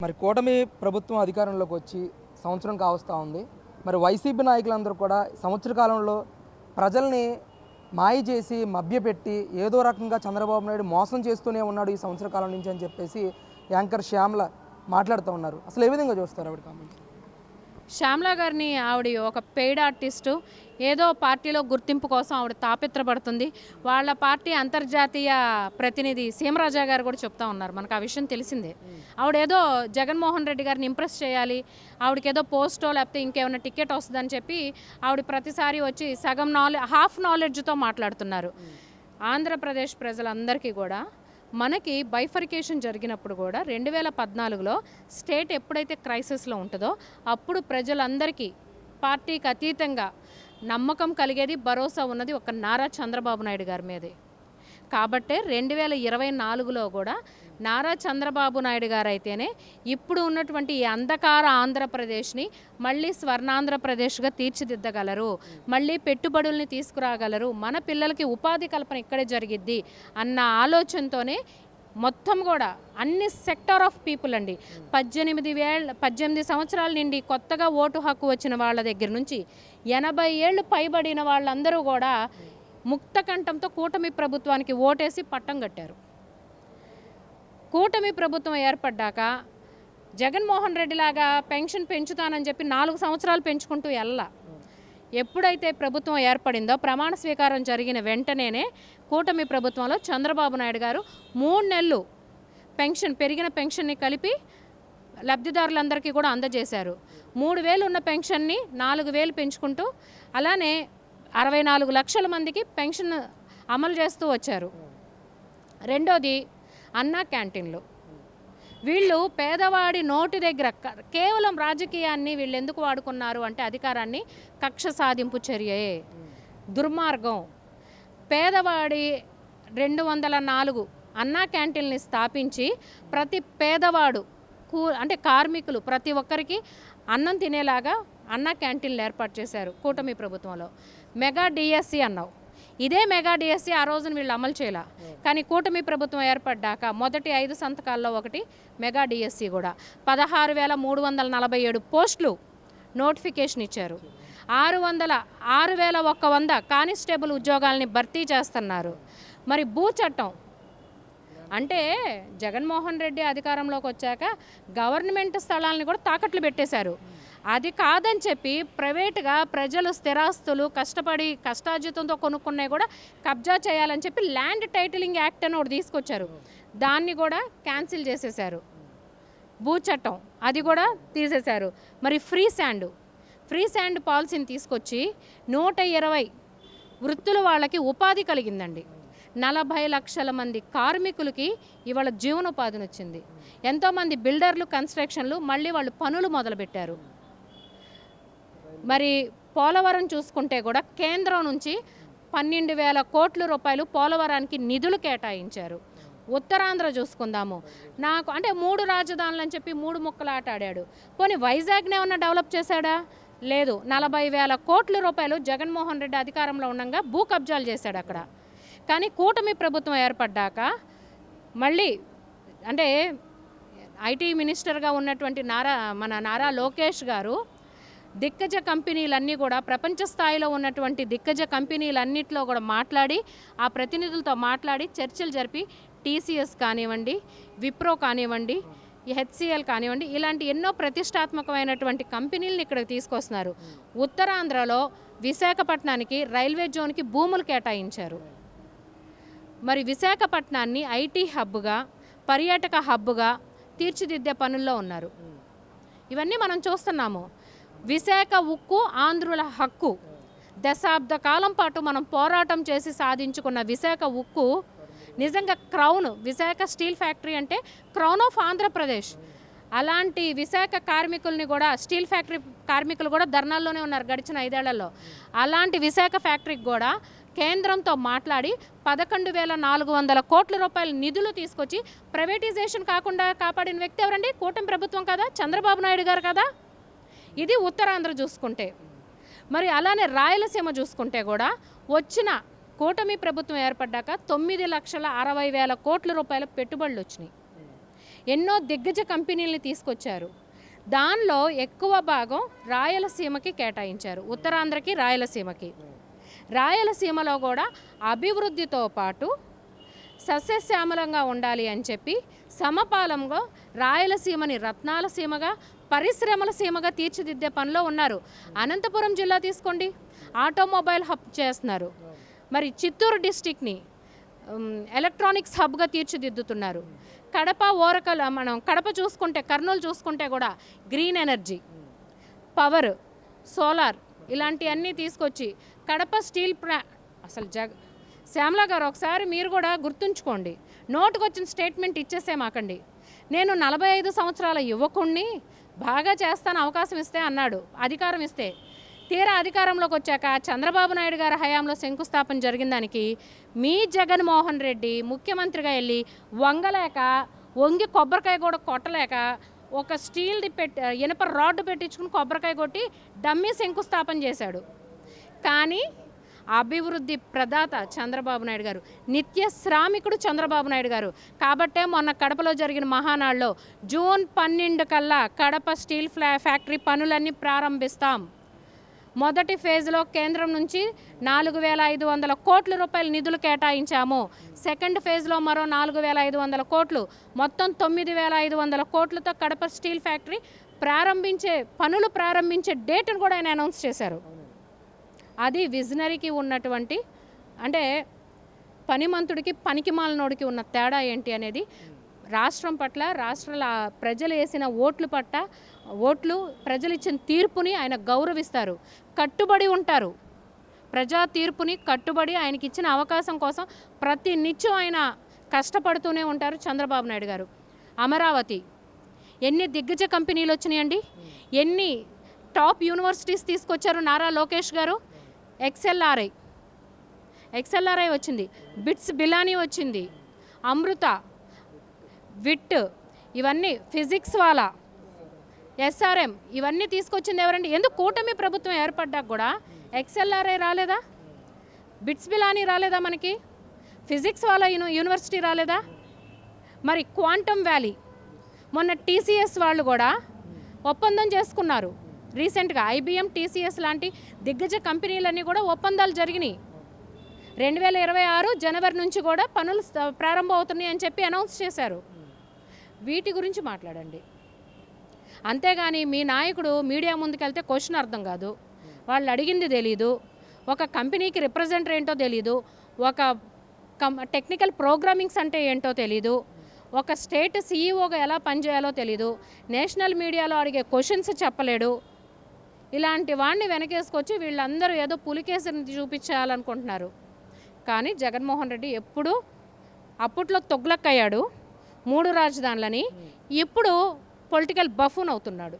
మరి కూటమి ప్రభుత్వం అధికారంలోకి వచ్చి సంవత్సరం కావస్తూ ఉంది. మరి వైసీపీ నాయకులందరూ కూడా సంవత్సర కాలంలో ప్రజల్ని మాయ చేసి మభ్యపెట్టి ఏదో రకంగా చంద్రబాబు నాయుడు మోసం చేస్తూనే ఉన్నాడు ఈ సంవత్సర కాలం నుంచి అని చెప్పేసి యాంకర్ శ్యామల మాట్లాడుతూ ఉన్నారు. అసలు ఏ విధంగా చూస్తారు ఆవిడ కామెంట్స్? శ్యామలా గారిని ఆవిడ ఒక పెయిడ్ ఆర్టిస్టు, ఏదో పార్టీలో గుర్తింపు కోసం ఆవిడ తాపిత్రపడుతుంది. వాళ్ళ పార్టీ అంతర్జాతీయ ప్రతినిధి సీమరాజా గారు కూడా చెప్తా ఉన్నారు, మనకు ఆ విషయం తెలిసిందే. ఆవిడ ఏదో జగన్మోహన్ రెడ్డి గారిని ఇంప్రెస్ చేయాలి, ఆవిడకి ఏదో పోస్టో లేకపోతే ఇంకేమైనా టికెట్ వస్తుందని చెప్పి ఆవిడ ప్రతిసారి వచ్చి సగం హాఫ్ నాలెడ్జ్తో మాట్లాడుతున్నారు. ఆంధ్రప్రదేశ్ ప్రజలందరికీ కూడా మనకి బైఫర్కేషన్ జరిగినప్పుడు కూడా 2014లో స్టేట్ ఎప్పుడైతే క్రైసిస్లో ఉంటుందో అప్పుడు ప్రజలందరికీ పార్టీకి అతీతంగా నమ్మకం కలిగేది, భరోసా ఉన్నది ఒక నారా చంద్రబాబు నాయుడు గారి మీదే. కాబట్టే 2024లో కూడా నారా చంద్రబాబు నాయుడు గారు అయితేనే ఇప్పుడు ఉన్నటువంటి ఈ అంధకార ఆంధ్రప్రదేశ్ని మళ్ళీ స్వర్ణాంధ్రప్రదేశ్గా తీర్చిదిద్దగలరు, మళ్ళీ పెట్టుబడుల్ని తీసుకురాగలరు, మన పిల్లలకి ఉపాధి కల్పన ఇక్కడే జరిగిద్ది అన్న ఆలోచనతోనే మొత్తం కూడా అన్ని సెక్టార్ ఆఫ్ పీపుల్ అండి, 18 సంవత్సరాల నుండి కొత్తగా ఓటు హక్కు వచ్చిన వాళ్ళ దగ్గర నుంచి 80 ఏళ్ళు పైబడిన వాళ్ళందరూ కూడా ముక్తకంఠంతో కూటమి ప్రభుత్వానికి ఓటేసి పట్టం కట్టారు. కూటమి ప్రభుత్వం ఏర్పడ్డాక జగన్మోహన్ రెడ్డి లాగా పెన్షన్ పెంచుతానని చెప్పి 4 సంవత్సరాలు పెంచుకుంటూ ఎప్పుడైతే ప్రభుత్వం ఏర్పడిందో ప్రమాణ స్వీకారం జరిగిన వెంటనే కూటమి ప్రభుత్వంలో చంద్రబాబు నాయుడు గారు 3 నెలలు పెరిగిన పెన్షన్ని కలిపి లబ్ధిదారులందరికీ కూడా అందజేశారు. 3,000 ఉన్న పెన్షన్ని 4,000 పెంచుకుంటూ అలానే 64 లక్షల మందికి పెన్షన్ అమలు చేస్తూ వచ్చారు. రెండోది అన్నా క్యాంటీన్లు. వీళ్ళు పేదవాడి నోటి దగ్గర కేవలం రాజకీయాన్ని వీళ్ళు ఎందుకు వాడుకున్నారు అంటే అధికారాన్ని కక్ష సాధింపు చర్యే, దుర్మార్గం. పేదవాడి 204 అన్నా క్యాంటీన్ని స్థాపించి ప్రతి పేదవాడు అంటే కార్మికులు ప్రతి ఒక్కరికి అన్నం తినేలాగా అన్నా క్యాంటీన్లు ఏర్పాటు చేశారు కూటమి ప్రభుత్వంలో. మెగా డిఎస్సి అన్నావు, ఇదే మెగా డిఎస్సి ఆ రోజున వీళ్ళు అమలు చేయాల, కానీ కూటమి ప్రభుత్వం ఏర్పడ్డాక మొదటి 5 సంతకాల్లో ఒకటి మెగా డిఎస్సి కూడా 16,347 పోస్టులు నోటిఫికేషన్ ఇచ్చారు. 6,100 కానిస్టేబుల్ ఉద్యోగాల్ని భర్తీ చేస్తున్నారు. మరి భూ చట్టం అంటే జగన్మోహన్ రెడ్డి అధికారంలోకి వచ్చాక గవర్నమెంట్ స్థలాలని కూడా తాకట్లు పెట్టేశారు. అది కాదని చెప్పి ప్రైవేటుగా ప్రజలు స్థిరాస్తులు కష్టపడి కష్టార్జితంతో కొనుక్కున్నాయి కూడా కబ్జా చేయాలని చెప్పి ల్యాండ్ టైటిలింగ్ యాక్ట్ అని ఒకటి తీసుకొచ్చారు, దాన్ని కూడా క్యాన్సిల్ చేసేశారు. భూ చట్టం అది కూడా తీసేశారు. మరి ఫ్రీ శాండ్ పాలసీని తీసుకొచ్చి 120 వృత్తుల వాళ్ళకి ఉపాధి కలిగిందండి. 40 లక్షల మంది కార్మికులకి ఇవాళ జీవనోపాధిని వచ్చింది. ఎంతోమంది బిల్డర్లు, కన్స్ట్రక్షన్లు మళ్ళీ వాళ్ళు పనులు మొదలుపెట్టారు. మరి పోలవరం చూసుకుంటే కూడా కేంద్రం నుంచి 12,000 కోట్ల రూపాయలు పోలవరానికి నిధులు కేటాయించారు. ఉత్తరాంధ్ర చూసుకుందాము, నాకు అంటే 3 రాజధానులు అని చెప్పి 3 ముక్కలు ఆట ఆడాడు. పోనీ వైజాగ్నే ఏమన్నా డెవలప్ చేశాడా? లేదు. 40,000 కోట్ల రూపాయలు జగన్మోహన్ రెడ్డి అధికారంలో ఉండగా భూ కబ్జాలు చేశాడు అక్కడ. కానీ కూటమి ప్రభుత్వం ఏర్పడ్డాక మళ్ళీ అంటే ఐటీ మినిస్టర్గా ఉన్నటువంటి నారా లోకేష్ గారు దిగ్గజ కంపెనీలన్నీ కూడా ప్రపంచ స్థాయిలో ఉన్నటువంటి దిగ్గజ కంపెనీలన్నింటిలో కూడా మాట్లాడి ఆ ప్రతినిధులతో మాట్లాడి చర్చలు జరిపి టీసీఎస్ కానివ్వండి, విప్రో కానివ్వండి, హెచ్సిఎల్ కానివ్వండి, ఇలాంటి ఎన్నో ప్రతిష్టాత్మకమైనటువంటి కంపెనీలను ఇక్కడికి తీసుకొస్తున్నారు. ఉత్తరాంధ్రలో విశాఖపట్నానికి రైల్వే జోన్కి భూములు కేటాయించారు. మరి విశాఖపట్నాన్ని ఐటీ హబ్గా, పర్యాటక హబ్గా తీర్చిదిద్దే పనుల్లో ఉన్నారు. ఇవన్నీ మనం చూస్తున్నాము. విశాఖ ఉక్కు ఆంధ్రుల హక్కు. దశాబ్ద కాలం పాటు మనం పోరాటం చేసి సాధించుకున్న విశాఖ ఉక్కు నిజంగా క్రౌన్. విశాఖ స్టీల్ ఫ్యాక్టరీ అంటే క్రౌన్ ఆఫ్ ఆంధ్రప్రదేశ్. అలాంటి విశాఖ కార్మికుల్ని కూడా, స్టీల్ ఫ్యాక్టరీ కార్మికులు కూడా ధర్నాల్లోనే ఉన్నారు గడిచిన 5 ఏళ్లలో. అలాంటి విశాఖ ఫ్యాక్టరీకి కూడా కేంద్రంతో మాట్లాడి 11,400 కోట్ల రూపాయల నిధులు తీసుకొచ్చి ప్రైవేటైజేషన్ కాకుండా కాపాడిన వ్యక్తి ఎవరండి? కూటమి ప్రభుత్వం కదా, చంద్రబాబు నాయుడు గారు కదా. ఇది ఉత్తరాంధ్ర చూసుకుంటే. మరి అలానే రాయలసీమ చూసుకుంటే కూడా వచ్చిన కూటమి ప్రభుత్వం ఏర్పడ్డాక 9,60,000 కోట్ల రూపాయల పెట్టుబడులు వచ్చినాయి. ఎన్నో దిగ్గజ కంపెనీలను తీసుకొచ్చారు. దానిలో ఎక్కువ భాగం రాయలసీమకి కేటాయించారు, ఉత్తరాంధ్రకి రాయలసీమకి. రాయలసీమలో కూడా అభివృద్ధితో పాటు సస్యశ్యామలంగా ఉండాలి అని చెప్పి సమపాలంగా రాయలసీమని రత్నాల సీమగా, పరిశ్రమల సీమగా తీర్చిదిద్దే పనిలో ఉన్నారు. అనంతపురం జిల్లా తీసుకోండి, ఆటోమొబైల్ హబ్ చేస్తున్నారు. మరి చిత్తూరు డిస్టిక్ని ఎలక్ట్రానిక్స్ హబ్గా తీర్చిదిద్దుతున్నారు. కడప, ఓరకల్, మనం కడప చూసుకుంటే, కర్నూలు చూసుకుంటే కూడా గ్రీన్ ఎనర్జీ, పవర్, సోలార్ ఇలాంటివన్నీ తీసుకొచ్చి కడప స్టీల్ అసలు శ్యామల గారు ఒకసారి మీరు కూడా గుర్తుంచుకోండి, నోటుకొచ్చిన స్టేట్మెంట్ ఇచ్చేసేమాకండి. నేను 45 సంవత్సరాల యువకుణ్ణి, బాగా చేస్తాను అవకాశం ఇస్తే అన్నాడు, అధికారం ఇస్తే. తీరా అధికారంలోకి వచ్చాక చంద్రబాబు నాయుడు గారి హయాంలో శంకుస్థాపన జరిగిన దానికి మీ జగన్మోహన్ రెడ్డి ముఖ్యమంత్రిగా వెళ్ళి వంగి కొబ్బరికాయ కూడా కొట్టలేక ఒక స్టీల్ది ఇనప రాడ్ పెట్టించుకుని కొబ్బరికాయ కొట్టి డమ్మీ శంకుస్థాపన చేశాడు. కానీ అభివృద్ధి ప్రదాత చంద్రబాబు నాయుడు గారు, నిత్య శ్రామికుడు చంద్రబాబు నాయుడు గారు. కాబట్టే మొన్న కడపలో జరిగిన మహానాడులో జూన్ 12 కల్లా కడప స్టీల్ ఫ్యాక్టరీ పనులన్నీ ప్రారంభిస్తాం. మొదటి ఫేజ్లో కేంద్రం నుంచి 4,500 కోట్ల రూపాయల నిధులు కేటాయించాము. సెకండ్ ఫేజ్లో మరో 4,500 కోట్లు, మొత్తం 9,500 కోట్లతో కడప స్టీల్ ఫ్యాక్టరీ పనులు ప్రారంభించే డేట్ను కూడా ఆయన అనౌన్స్ చేశారు. అది విజనరీకి ఉన్నటువంటి, అంటే పనిమంతుడికి పనికిమాలినోడికి ఉన్న తేడా ఏంటి అనేది రాష్ట్రం పట్ల, ప్రజలు వేసిన ఓట్లు ప్రజలు ఇచ్చిన తీర్పుని ఆయన గౌరవిస్తారు, కట్టుబడి ఉంటారు. ప్రజా తీర్పుని కట్టుబడి ఆయనకి ఇచ్చిన అవకాశం కోసం ప్రతి నిత్యం ఆయన కష్టపడుతూనే ఉంటారు చంద్రబాబు నాయుడు గారు. అమరావతి ఎన్ని దిగ్గజ కంపెనీలు వచ్చినాయండి, ఎన్ని టాప్ యూనివర్సిటీస్ తీసుకొచ్చారు నారా లోకేష్ గారు. ఎక్స్ఎల్ఆర్ఐ వచ్చింది, బిట్స్ బిలానీ వచ్చింది, అమృత, విట్, ఇవన్నీ ఫిజిక్స్ వాలా, ఎస్ఆర్ఎం, ఇవన్నీ తీసుకొచ్చింది ఎవరండి? ఎందుకు కూటమి ప్రభుత్వం ఏర్పడ్డాక కూడా ఎక్స్ఎల్ఆర్ఐ రాలేదా? బిట్స్ బిలానీ రాలేదా? మనకి ఫిజిక్స్ వాలా యూనివర్సిటీ రాలేదా? మరి క్వాంటమ్ వ్యాలీ మొన్న టీసీఎస్ వాళ్ళు కూడా ఒప్పందం చేసుకున్నారు రీసెంట్గా. ఐబిఎం, టీసీఎస్ లాంటి దిగ్గజ కంపెనీలన్నీ కూడా ఒప్పందాలు జరిగినాయి. 2026 జనవరి నుంచి కూడా పనులు ప్రారంభం అవుతున్నాయి అని చెప్పి అనౌన్స్ చేశారు. వీటి గురించి మాట్లాడండి. అంతేగాని మీ నాయకుడు మీడియా ముందుకెళ్తే క్వశ్చన్ అర్థం కాదు, వాళ్ళు అడిగింది తెలీదు, ఒక కంపెనీకి రిప్రజెంటర్ ఏంటో తెలీదు, ఒక టెక్నికల్ ప్రోగ్రామింగ్స్ అంటే ఏంటో తెలీదు, ఒక స్టేట్ సీఈఓగా ఎలా పనిచేయాలో తెలీదు, నేషనల్ మీడియాలో అడిగే క్వశ్చన్స్ చెప్పలేడు. ఇలాంటి వాడిని వెనకేసుకొచ్చి వీళ్ళందరూ ఏదో పులికేసిని చూపించాలనుకుంటున్నారు. కానీ జగన్మోహన్ రెడ్డి ఎప్పుడు అప్పట్లో తొగ్లక్ అయ్యాడు 3 రాజధానులని, ఇప్పుడు పొలిటికల్ బఫూన్ అవుతున్నాడు.